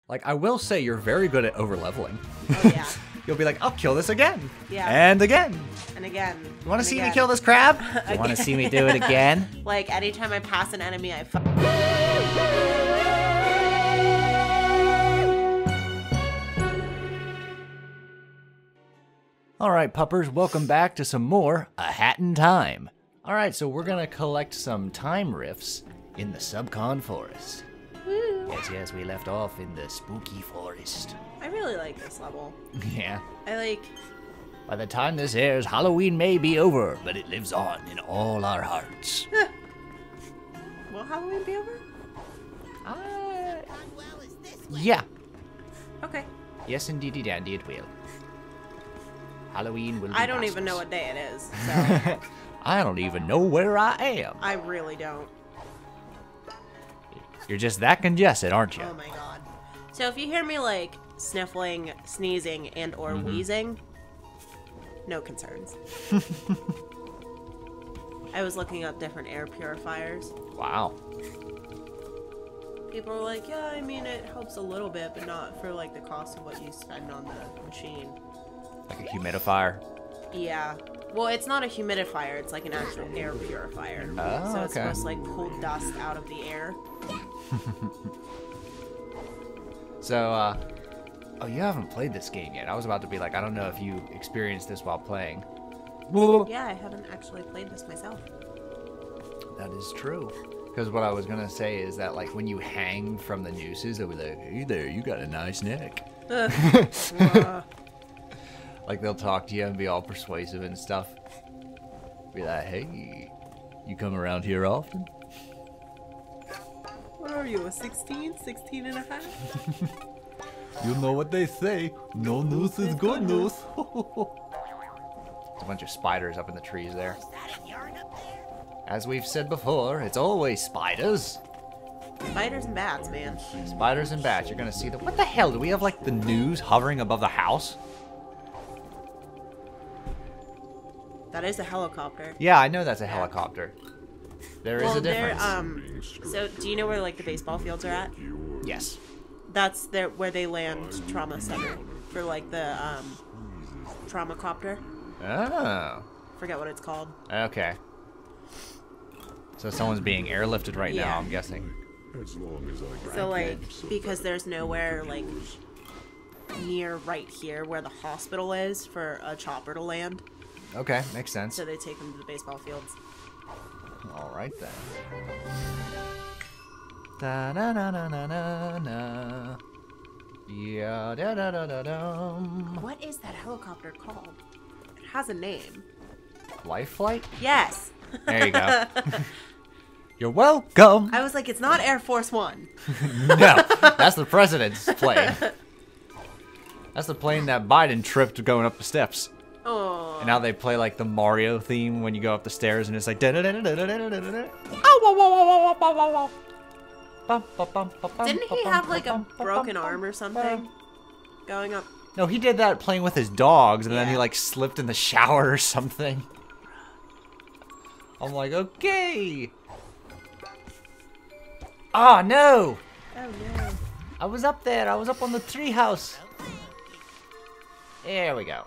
Like, I will say you're very good at over-leveling. Oh, yeah. You'll be like, I'll kill this again. Yeah. And again. And again. You want to see me kill this crab? You want to see me do it again? Like, anytime I pass an enemy, I Alright, puppers, welcome back to some more A Hat in Time. Alright, so we're gonna collect some time riffs in the Subcon Forest. Woo. Yes, we left off in the spooky forest. I really like this level. Yeah. By the time this airs, Halloween may be over, but it lives on in all our hearts. Will Halloween be over? Yeah. Okay. Yes, indeedy dandy, it will. Halloween will be I don't past even us. know what day it is, so. I don't even know where I am. I really don't. You're just that congested, aren't you? Oh my god. So if you hear me, like, sniffling, sneezing, and or wheezing, no concerns. I was looking up different air purifiers. Wow. People were like, yeah, I mean, it helps a little bit, but not for, like, the cost of what you spend on the machine. Like a humidifier? Yeah. Well, it's not a humidifier, it's like an actual air purifier. Oh, so it's okay. supposed to, like, pull dust out of the air. So, oh, you haven't played this game yet. I was about to be like, I don't know if you experienced this while playing. Yeah, I haven't actually played this myself. That is true. Because what I was going to say is that, like, when you hang from the nooses, they'll be like, hey there, you got a nice neck. Like, they'll talk to you and be all persuasive and stuff. Be like, hey, you come around here often? What are you, a 16? 16 and a half? You know what they say, no news is good news. There's a bunch of spiders up in the trees there. As we've said before, it's always spiders. Spiders and bats, man. Spiders and bats, you're gonna see them. What the hell, do we have like the news hovering above the house? That is a helicopter. Yeah, I know that's a helicopter. There is a difference. So do you know where like the baseball fields are at? Yes. That's where they land trauma center for like the trauma copter. Oh. Forget what it's called. Okay. So someone's being airlifted right now, Yeah. I'm guessing. So like because there's nowhere like near right here where the hospital is for a chopper to land, Okay, makes sense. so they take them to the baseball fields. Alright then. Da na na na na na na. Yeah, da da da da dum. What is that helicopter called? It has a name. Life flight? Yes. There you go. You're welcome. I was like, it's not Air Force One. No, that's the president's plane. That's the plane that Biden tripped going up the steps. Oh. And now they play like the Mario theme when you go up the stairs, and it's like. Didn't he have like a broken arm or something? Going up. No, he did that playing with his dogs, and then he Yeah. like slipped in the shower or something. I'm like, okay. Ah, no! Oh no. I was up there. I was up on the treehouse. There we go.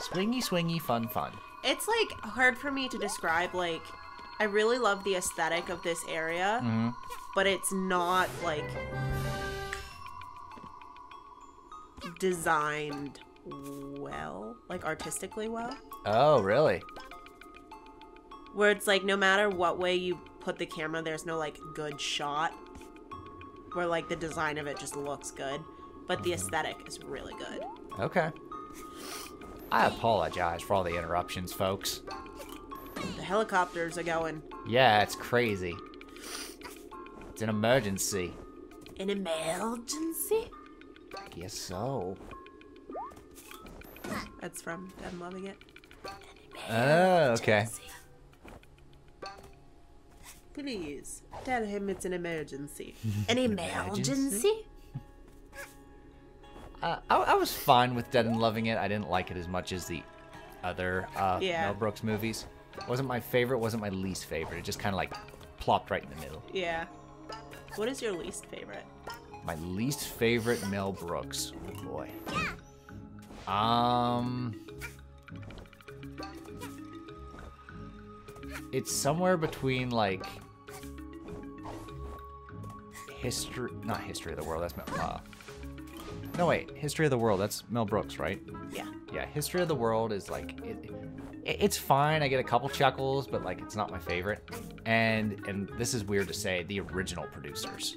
Swingy, swingy, fun, fun. It's like hard for me to describe. Like, I really love the aesthetic of this area, but it's not like designed well, like artistically well. Oh, really? Where it's like no matter what way you put the camera, there's no like good shot. Where like the design of it just looks good, but the aesthetic is really good. Okay. I apologize for all the interruptions, folks. The helicopters are going. Yeah, it's crazy. It's an emergency. An emergency? I guess so. That's from Dead and Loving It. Oh, okay. Please tell him it's an emergency. An emergency? emergency? I was fine with Dead and Loving It. I didn't like it as much as the other Mel Brooks movies. Wasn't my favorite, wasn't my least favorite. It just kind of like plopped right in the middle. Yeah. What is your least favorite? My least favorite Mel Brooks. Oh boy. It's somewhere between like not History of the World. That's no wait, History of the World. That's Mel Brooks, right? Yeah. Yeah, History of the World is like it's fine. I get a couple chuckles, but like it's not my favorite. And this is weird to say, the original producers.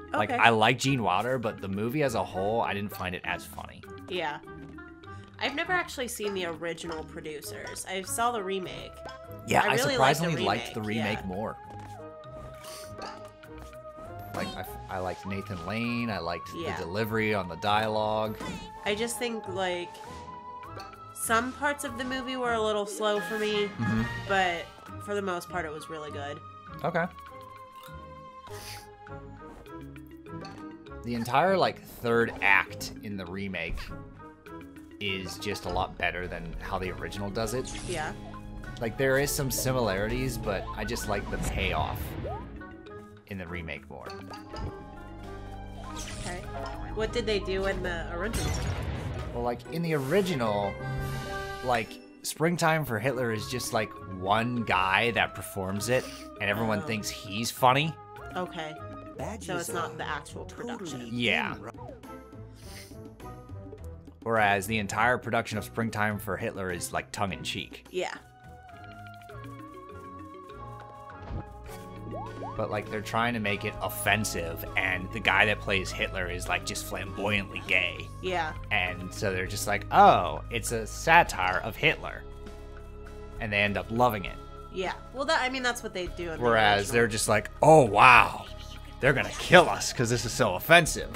Okay. Like I like Gene Wilder, but the movie as a whole, I didn't find it as funny. Yeah. I've never actually seen the original producers. I saw the remake. Yeah, I really surprisingly liked liked the remake more. Like I liked Nathan Lane. I liked the delivery on the dialogue. I just think like some parts of the movie were a little slow for me, but for the most part, it was really good. Okay. The entire like third act in the remake is just a lot better than how the original does it. Yeah. Like there is some similarities, but I just like the payoff in the remake more. Okay. What did they do in the original? Well, like in the original, like Springtime for Hitler is just like one guy that performs it, and everyone thinks he's funny. Okay. So it's not the actual production. Yeah. Whereas the entire production of Springtime for Hitler is like tongue-in-cheek. Yeah. But like they're trying to make it offensive, and the guy that plays Hitler is like just flamboyantly gay. Yeah. And so they're just like, oh, it's a satire of Hitler. And they end up loving it. Yeah. Well, that's what they do in the Whereas original. they're just like, oh, wow, they're going to kill us because this is so offensive.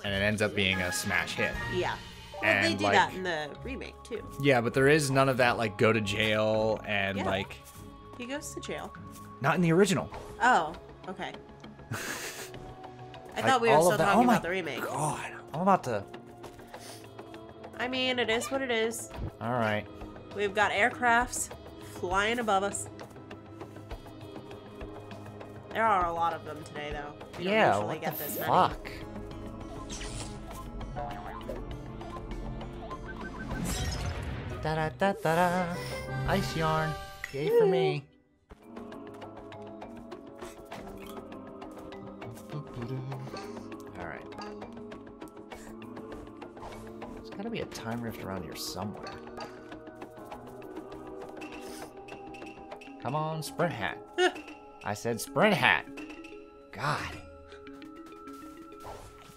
And it ends up being a smash hit. Yeah. Well, And, they do like- that in the remake, too. Yeah, but there is none of that, like, go to jail and, Yeah. like, He goes to jail. not in the original. Oh, okay. I Like, thought we were all still of that- talking oh my about the remake. God, I'm about to... I mean, it is what it is. All right. We've got aircrafts flying above us. There are a lot of them today, though. We don't Yeah, usually what get the this many. fuck? Da-da-da-da-da. Ice yarn. Yay for me. Alright. There's gotta be a time rift around here somewhere. Come on, sprint hat. I said sprint hat. God.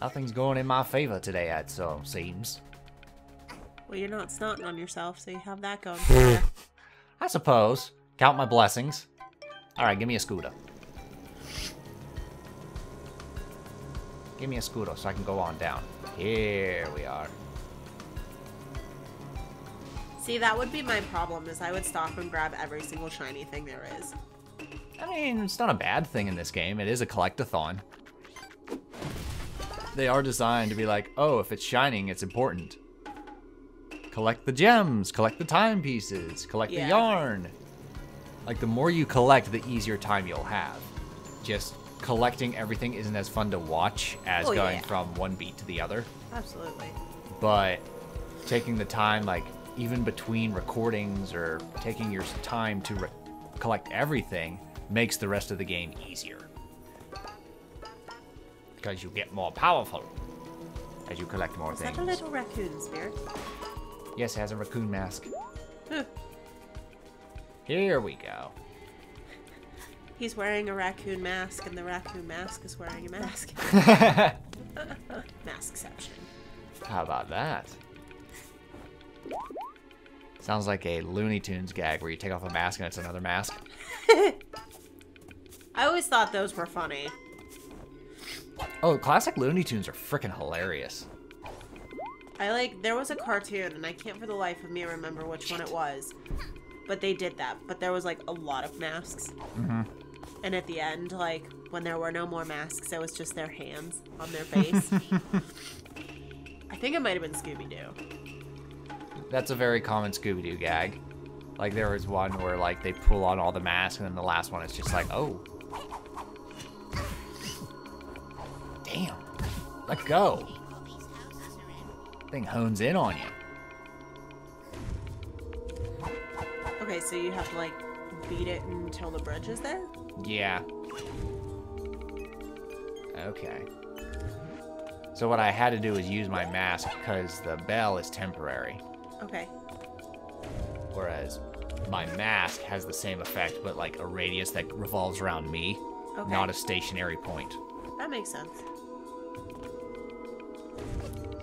Nothing's going in my favor today, it so seems. Well, you're not snotting on yourself, so you have that going for you. I suppose. Count my blessings. Alright, give me a scooter. Give me a scooter so I can go on down. Here we are. See, that would be my problem, is I would stop and grab every single shiny thing there is. I mean, it's not a bad thing in this game. It is a collect-a-thon. They are designed to be like, oh, if it's shining, it's important. Collect the gems, collect the timepieces, collect the yarn. Like, the more you collect, the easier time you'll have. Just collecting everything isn't as fun to watch as going from one beat to the other. Absolutely. But taking the time, like, even between recordings or taking your time to collect everything makes the rest of the game easier. Because you get more powerful as you collect more things. Is that a little raccoon, Spirit? Yes, it has a raccoon mask. Huh. Here we go. He's wearing a raccoon mask, and the raccoon mask is wearing a mask. Maskception. How about that? Sounds like a Looney Tunes gag where you take off a mask and it's another mask. I always thought those were funny. Oh, classic Looney Tunes are freaking hilarious. There was a cartoon, and I can't for the life of me remember which one it was, but they did that. But there was, like, a lot of masks. Mm-hmm. And at the end, like, when there were no more masks, it was just their hands on their face. I think it might have been Scooby-Doo. That's a very common Scooby-Doo gag. Like, there was one where, like, they pull on all the masks, and then the last one is just like, oh. Let go. Thing hones in on you. Okay, so you have to, like, beat it until the bridge is there? Yeah. Okay. So what I had to do is use my mask because the bell is temporary. Okay. Whereas my mask has the same effect, but like a radius that revolves around me, not a stationary point. That makes sense.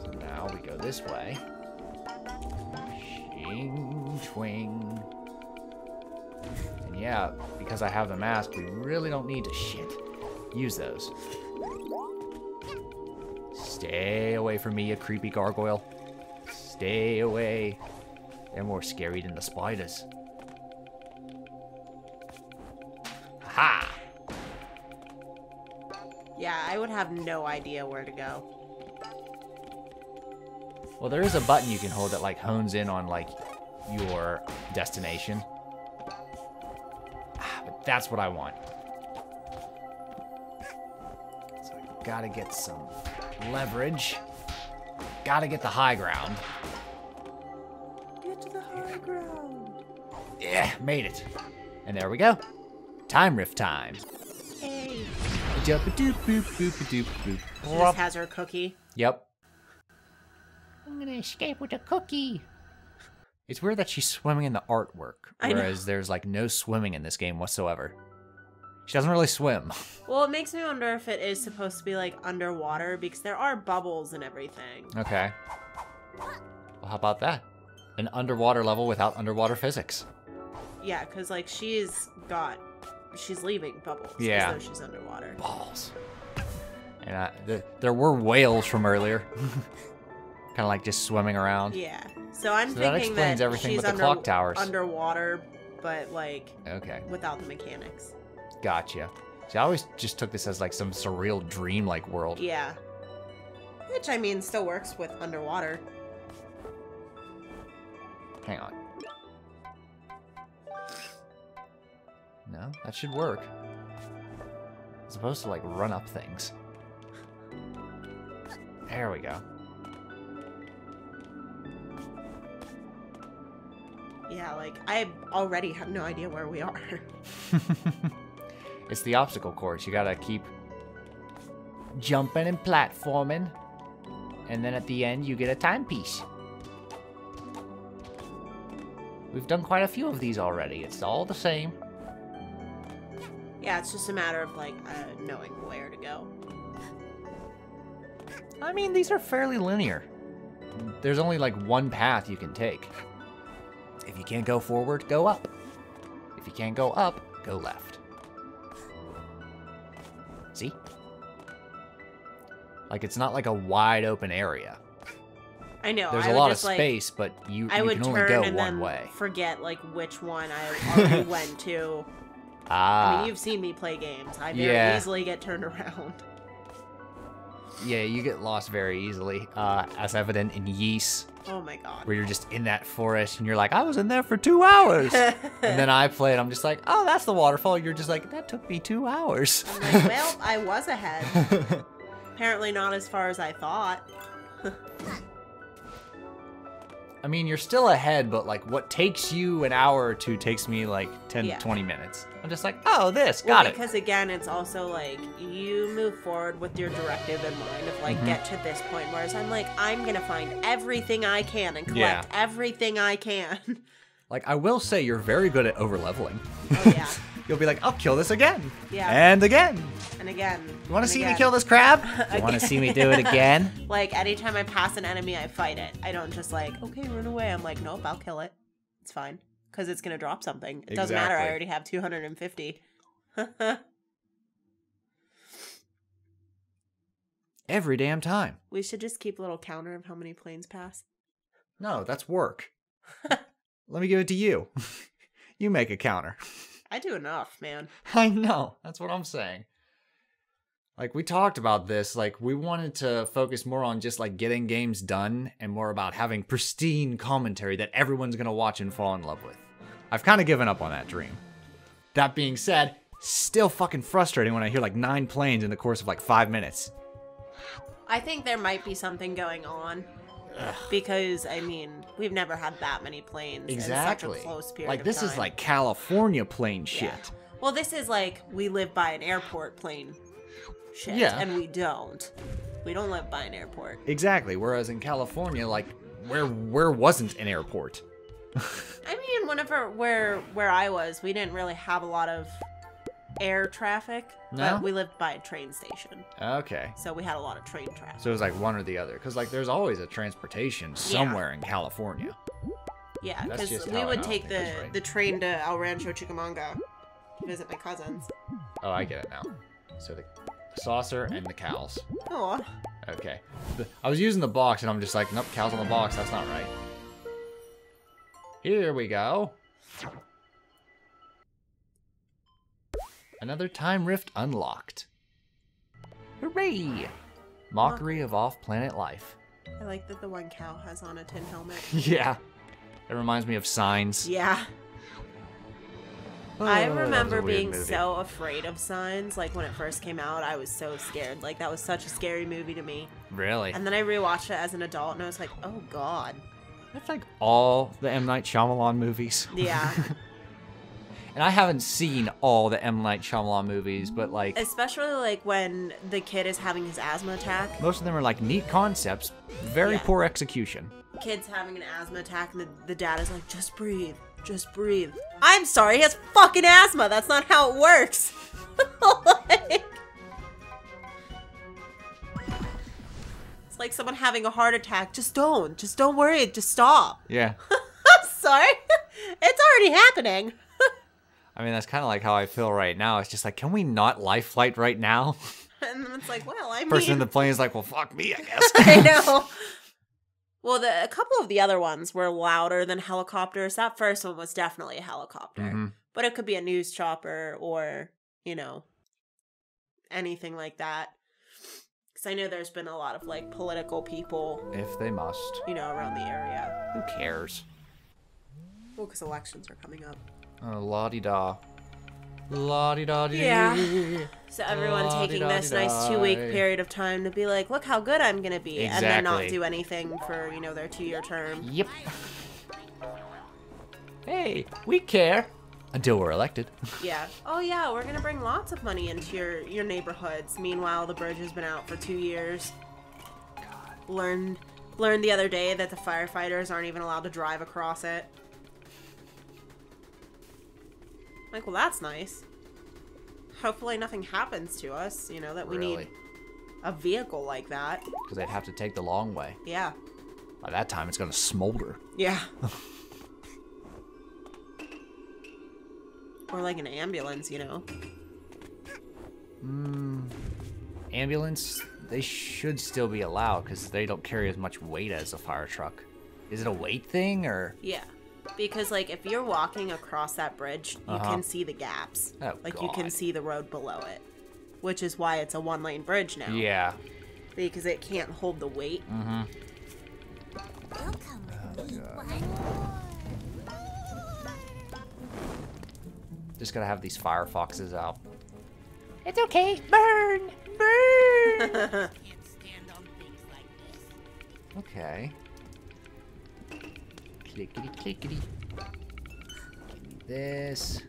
So now we go this way. Shing, twing. And yeah, because I have the mask, we really don't need to use those. Stay away from me, you creepy gargoyle. Stay away. They're more scary than the spiders. Ha! Yeah, I would have no idea where to go. Well, there is a button you can hold that like hones in on like your destination. But that's what I want. So I gotta get some leverage. Gotta get the high ground. Get to the high ground. Yeah, made it. And there we go. Time rift time. Hey. Doop doop boop boop doop boop. She just has her cookie. Yep. I'm gonna escape with a cookie. It's weird that she's swimming in the artwork, whereas there's like no swimming in this game whatsoever. She doesn't really swim. Well, it makes me wonder if it is supposed to be like underwater because there are bubbles and everything. Okay. Well, how about that? An underwater level without underwater physics. Yeah, because like she's leaving bubbles. Yeah. As though she's underwater. Balls. And there were whales from earlier. Kind of like just swimming around. Yeah. So I'm thinking that explains that everything she's but the clock towers. underwater, but like without the mechanics. Gotcha. See, I always just took this as like some surreal dream-like world. Yeah. Which, I mean, still works with underwater. Hang on. No, that should work. It's supposed to like run up things. There we go. Yeah, like, I already have no idea where we are. It's the obstacle course. You gotta keep jumping and platforming. And then at the end, you get a timepiece. We've done quite a few of these already. It's all the same. Yeah, it's just a matter of, like, knowing where to go. I mean, these are fairly linear. There's only, like, one path you can take. If you can't go forward, go up. If you can't go up, go left. See? Like, it's not like a wide open area. I know. There's a lot of space, but you can only go one way. Forget, like, which one I already went to. I mean, you've seen me play games. I very easily get turned around. Yeah, you get lost very easily, as evident in Yeast. Oh my god. Where you're just in that forest and you're like, I was in there for 2 hours. And then I play it, I'm just like, oh, that's the waterfall. You're just like, that took me 2 hours. I'm like, well, I was ahead. Apparently not as far as I thought. I mean, you're still ahead, but like what takes you an hour or two takes me like 10 to 20 minutes. I'm just like, oh, got it. Because again, it's also like you move forward with your directive in mind of like get to this point, whereas I'm like, I'm gonna find everything I can and collect everything I can. Like, I will say you're very good at over leveling. Oh yeah. You'll be like, I'll kill this again. Yeah. And again. And again. You want to see me kill this crab? You want to see me do it again? Like, anytime I pass an enemy, I fight it. I don't just like, okay, run away. I'm like, nope, I'll kill it. It's fine. Because it's going to drop something. It doesn't matter. I already have 250. Every damn time. We should just keep a little counter of how many planes pass. No, that's work. Let me give it to you. You make a counter. I do enough, man. I know. That's what I'm saying. Like, we talked about this. Like, we wanted to focus more on just, like, getting games done and more about having pristine commentary that everyone's going to watch and fall in love with. I've kind of given up on that dream. That being said, still fucking frustrating when I hear, like, 9 planes in the course of, like, 5 minutes. I think there might be something going on. Ugh. Because, I mean, we've never had that many planes exactly. in such a close period like, this of time. is like California plane shit. Yeah. Well, this is like, we live by an airport plane shit. Yeah. And we don't. We don't live by an airport. Exactly. Whereas in California, like, where wasn't an airport? I mean, whenever where I was, we didn't really have a lot of air traffic. No? But we lived by a train station. Okay. So we had a lot of train traffic. So it was like one or the other. Because, like, there's always a transportation somewhere in California. Yeah, That's because just we how I would know. take That's right. the train to El Rancho Chickamauga to visit my cousins. Oh, I get it now. So the saucer and the cows. Oh. Okay. I was using the box, and I'm just like, nope, cows on the box. That's not right. Here we go. Another time rift unlocked. Hooray! Mockery of off-planet life. I like that the one cow has on a tin helmet. Yeah. It reminds me of Signs. Yeah. Oh, I that was a remember weird being movie. so afraid of Signs. Like, when it first came out, I was so scared. Like, that was such a scary movie to me. Really? And then I rewatched it as an adult, and I was like, oh, God. That's like all the M. Night Shyamalan movies. Yeah. And I haven't seen all the M. Night Shyamalan movies, but like... Especially, like, when the kid is having his asthma attack. most of them are like neat concepts, very poor execution. Kid's having an asthma attack, and the dad is like, just breathe. Just breathe. I'm sorry, he has fucking asthma. That's not how it works. Like, it's like someone having a heart attack. Just don't worry. Just stop. Yeah. I'm sorry. It's already happening. I mean, that's kind of like how I feel right now. It's just like, can we not life flight right now? And then it's like, well, I mean... Person in the plane is like, well, fuck me, I guess. I know. Well, a couple of the other ones were louder than helicopters. That first one was definitely a helicopter. Mm-hmm. But it could be a news chopper or, you know, anything like that. Because I know there's been a lot of, like, political people, If they must. you know, around the area. Who cares? Well, because elections are coming up. Oh, la-di-da. La-di-da-di. Yeah. So everyone taking this nice La-di-da-di-di. 2-week period of time to be like, look how good I'm going to be. And then not Exactly. do anything for, you know, their 2-year term. Yep. Hey, we care. Until we're elected. Yeah. Oh, yeah, we're going to bring lots of money into your neighborhoods. Meanwhile, the bridge has been out for 2 years. Learned the other day that the firefighters aren't even allowed to drive across it. Like, well, that's nice. Hopefully nothing happens to us, you know, that we Really? need a vehicle like that. Because they'd have to take the long way. Yeah. By that time, it's going to smolder. Yeah. Or like an ambulance, you know. Ambulance, they should still be allowed because they don't carry as much weight as a fire truck. Is it a weight thing or? Yeah. Because, like, if you're walking across that bridge, you can see the gaps. Oh, like, you can God. see the road below it. Which is why it's a 1-lane bridge now. Yeah. Because it can't hold the weight. Mm-hmm. Just gotta have these fire foxes out. It's okay. Burn! Burn! Okay. Clickety clickety. Give me this.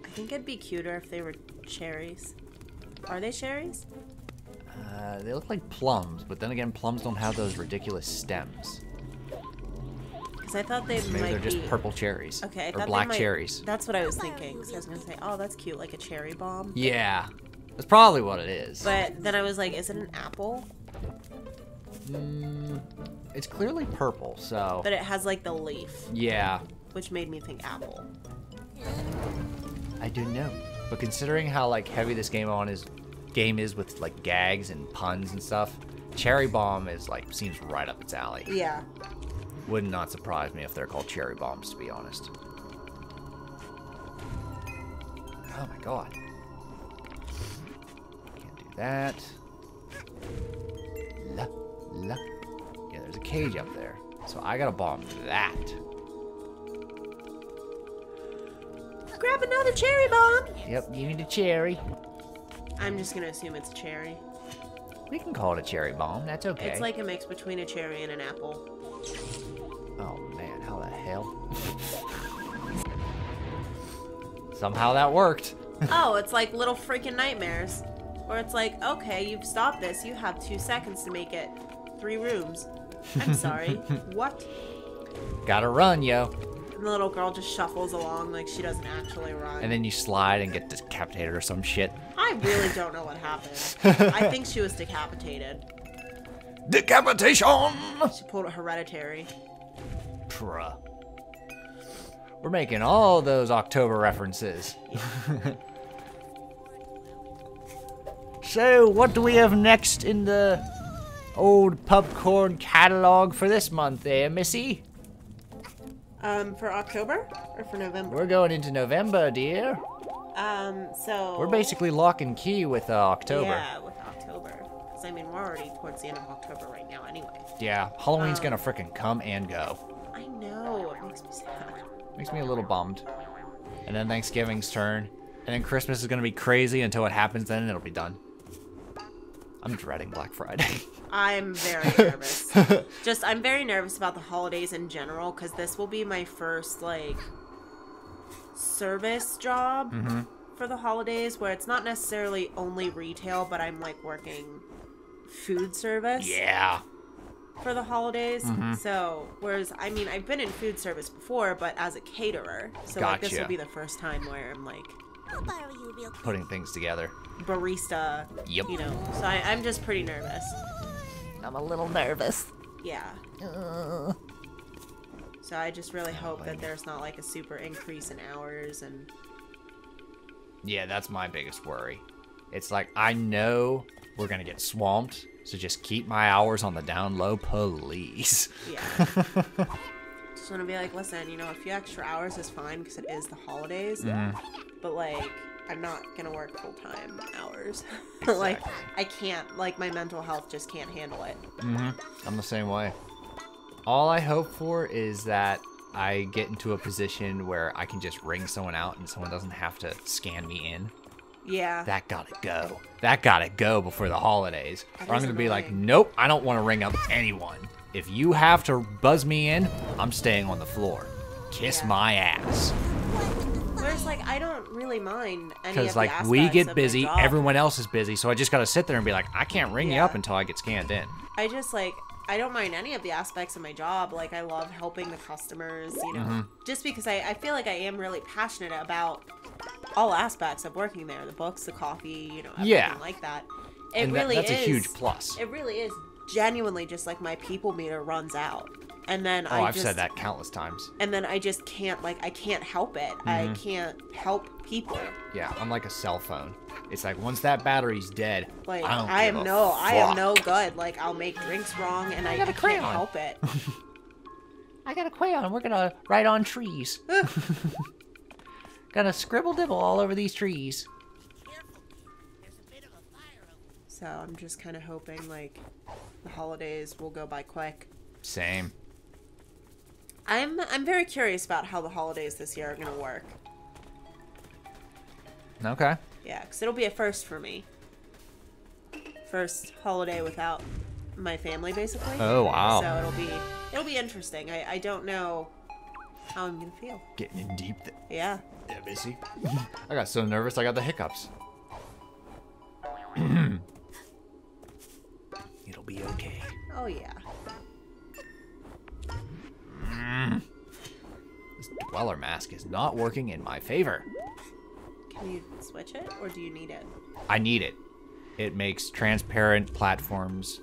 I think it'd be cuter if they were cherries. Are they cherries? They look like plums, but then again, plums don't have those ridiculous stems. Because I thought they Maybe might they're just be... purple cherries. Okay, I or thought black they might... cherries. That's what I was thinking. Because I was going to say, oh, that's cute, like a cherry bomb. Yeah, that's probably what it is. But then I was like, is it an apple? It's clearly purple, so But it has, like, the leaf, yeah. which made me think apple. I don't know. But considering how like heavy this game is with like gags and puns and stuff, Cherry Bomb is like seems right up its alley. Yeah. Would not surprise me if they're called cherry bombs, to be honest. Oh my god. Can't do that. La, la. Yeah, there's a cage up there. So I gotta bomb that. Grab another cherry bomb! Yep, you need a cherry. I'm just gonna assume it's a cherry. We can call it a cherry bomb. That's okay. It's like a mix between a cherry and an apple. Oh man, how the hell? Somehow that worked. Oh, it's like little freaking nightmares. Where it's like, okay, you've stopped this. You have 2 seconds to make it 3 rooms. I'm sorry. What? Gotta run, yo. And the little girl just shuffles along like she doesn't actually run. And then you slide and get decapitated or some shit. I really don't know what happened. I think she was decapitated. Decapitation! She pulled a hereditary. Bruh. We're making all those October references. Yeah. So, what do we have next in the old Pupcorn catalog for this month, Missy? For October or for November? We're going into November, dear. So We're basically lock and key with October. Yeah, with October. Because I mean, we're already towards the end of October right now, anyway. Yeah, Halloween's gonna frickin' come and go. I know. It makes me sad. Makes me a little bummed. And then Thanksgiving's turn, and then Christmas is gonna be crazy until it happens. Then it'll be done. I'm dreading Black Friday. I'm very nervous. I'm very nervous about the holidays in general because this will be my first, like, service job for the holidays where it's not necessarily only retail, but I'm, like, working food service. Yeah. For the holidays. So, whereas, I mean, I've been in food service before, but as a caterer. So, like, this will be the first time where I'm, like, putting things together. Barista. Yep. You know, so I'm just pretty nervous. I'm a little nervous. Yeah. So I just really hope that there's not like a super increase in hours and... Yeah, that's my biggest worry. It's like, I know we're gonna get swamped, so just keep my hours on the down low, please. Yeah. Just want to be like, listen, you know, a few extra hours is fine because it is the holidays. But like, I'm not gonna work full-time hours. Like, I can't, like, my mental health just can't handle it. I'm the same way. All I hope for is that I get into a position where I can just ring someone out and someone doesn't have to scan me in. Yeah. That gotta go. That gotta go before the holidays. That Or I'm is gonna be like, annoying. nope, I don't want to ring up anyone. If you have to buzz me in, I'm staying on the floor. Kiss Yeah. my ass. Whereas, like, I don't really mind any of Because, the like, aspects we get of my busy, job. everyone else is busy, so I just gotta sit there and be like, I can't ring you Yeah. up until I get scanned in. I just, like, I don't mind any of the aspects of my job. Like, I love helping the customers, you know. Just because I feel like I am really passionate about all aspects of working there. The books, the coffee, you know, everything like that. It And really that's is. a huge plus. It really is genuinely just like my people meter runs out. And then I've said that countless times. And then I just can't, like, I can't help it. I can't help people. Yeah, I'm like a cell phone. It's like, once that battery's dead, Like, I am no good. Like, I'll make drinks wrong and I can't help it. I got a crayon. We're gonna write on trees. Gonna scribble dibble all over these trees. So I'm just kind of hoping, like, the holidays will go by quick. Same. I'm very curious about how the holidays this year are going to work. Okay. Yeah, because it'll be a first for me. First holiday without my family, basically. Oh, wow. So it'll be interesting. I don't know how I'm going to feel. Getting in deep. Yeah. Yeah, busy. I got so nervous I got the hiccups. It'll be okay. Oh, yeah. This Dweller mask is not working in my favor. Can you switch it, or do you need it? I need it. It makes transparent platforms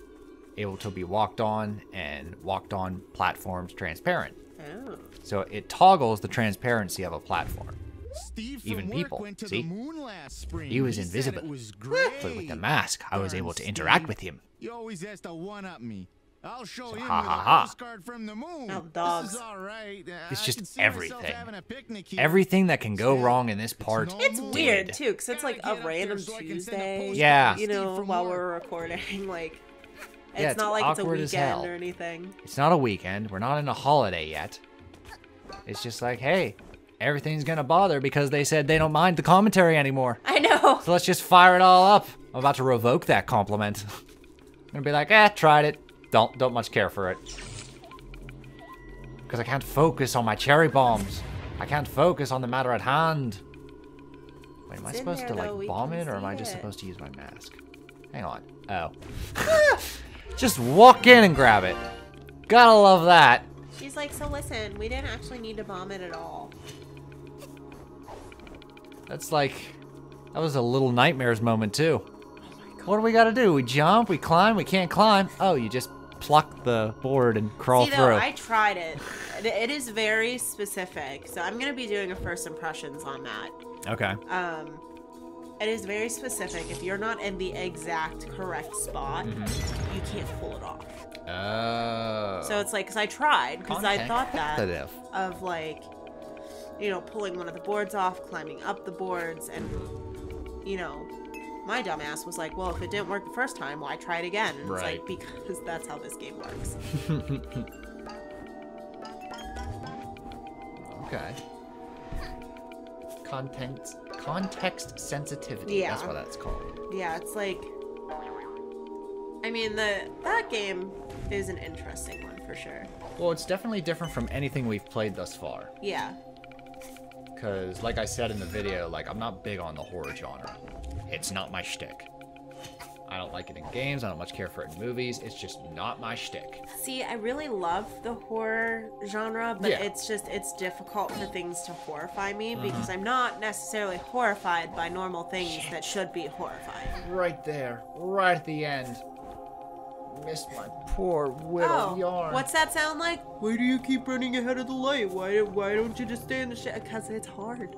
able to be walked on, and walked on platforms transparent. Oh. So it toggles the transparency of a platform. Steve Even from people, work went to see? the moon last spring. He was said invisible. It was great. But with the mask, I was Darn able to interact Steve. with him. He always has to one-up me. I'll show him ha, with ha, a ha. postcard from the moon. Now, dogs. This is all right. It's I just can see myself everything. having a picnic here. Everything that can go Still, wrong in this part. no It's moon. weird, Did. too, because it's like Gotta a get up there random so I can send a Tuesday. postcard Yeah. to You Steve know, from while work. we're recording, like, Yeah, it's not like it's a awkward as hell. weekend or anything. It's not a weekend. We're not in a holiday yet. It's just like, hey, everything's gonna bother because they said they don't mind the commentary anymore. I know. So let's just fire it all up. I'm about to revoke that compliment. gonna be like, tried it. Don't much care for it. Because I can't focus on my cherry bombs. I can't focus on the matter at hand. Wait, am I supposed to like bomb it, or am I just supposed to use my mask? Hang on. Oh. Just walk in and grab it. Gotta love that. She's like, so listen, we didn't actually need to bomb it at all. That's like, that was a little Nightmares moment too. What do we gotta do? We jump, we climb, we can't climb. Oh, you just pluck the board and crawl through. Though, I tried it. It is very specific, so I'm gonna be doing a first impressions on that. Okay. It is very specific. If you're not in the exact correct spot, you can't pull it off. Oh. So it's like, because I tried, because I thought that Competitive. of like, you know, pulling one of the boards off, climbing up the boards, and, you know, my dumbass was like, well, if it didn't work the first time, why try it again? And it's like, because that's how this game works. Okay. Context sensitivity. Yeah. That's what that's called. Yeah, it's like, I mean, that game is an interesting one for sure. Well, it's definitely different from anything we've played thus far. Yeah. Because, like I said in the video, like, I'm not big on the horror genre. It's not my shtick. I don't like it in games. I don't much care for it in movies. It's just not my shtick. See, I really love the horror genre, but Yeah. it's difficult for things to horrify me because I'm not necessarily horrified by normal things that should be horrifying. Right there. Right at the end. Missed my poor whittled yarn. What's that sound like? Why do you keep running ahead of the light? Why don't you just stay in the shit? Because it's hard.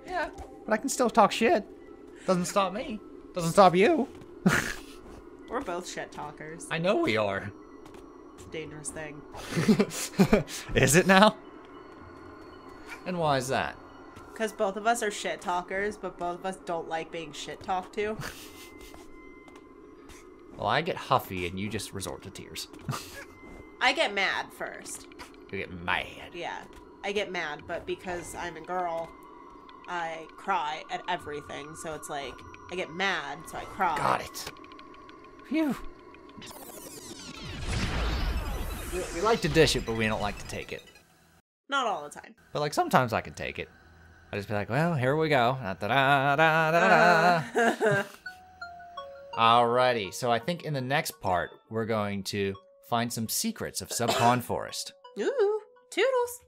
Yeah. But I can still talk shit. Doesn't stop me. Doesn't stop you. We're both shit talkers. I know we are. It's a dangerous thing. Is it now? And why is that? Because both of us are shit talkers, but both of us don't like being shit talked to. Well, I get huffy and you just resort to tears. I get mad first. You get mad. Yeah, I get mad, but because I'm a girl, I cry at everything. So it's like, I get mad, so I cry. Got it. Phew. We like to dish it, but we don't like to take it. Not all the time. But like sometimes I can take it. I just be like, well, here we go. Da-da-da-da-da-da. Alrighty, so I think in the next part, we're going to find some secrets of Subcon Forest. Ooh, toodles.